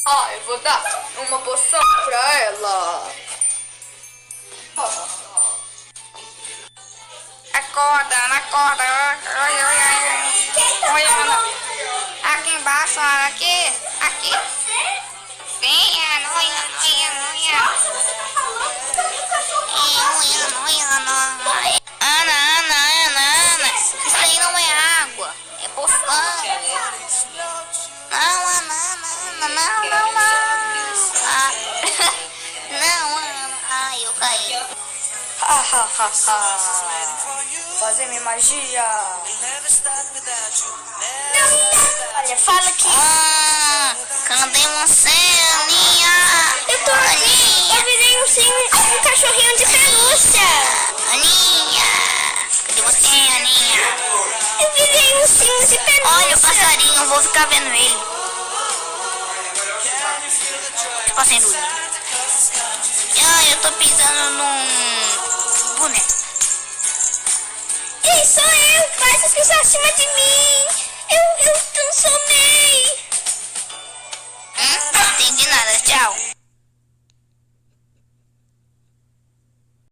Ah, eu vou dar uma poção pra ela. Acorda, acorda. Oi, Ana. Aqui embaixo, Ana. Aqui. Vem, Ana. Oi, Ana. Ana. Isso aí não é água. É poção. Não, Ana. Não. Ah. Não, Ana. Ai, eu caí. Fazer minha magia. Olha, fala que Cadê você, Aninha? eu tô aqui. Eu virei um cachorrinho de pelúcia. Aninha. Cadê você, Aninha? Eu virei um ursinho de pelúcia. Olha o passarinho, eu vou ficar vendo ele. Tô fazendo ele. Ah, eu tô pisando num boneco. Ei, sou eu. Faz as pessoas acima de mim. Eu transformei. Não entendi nada, tchau.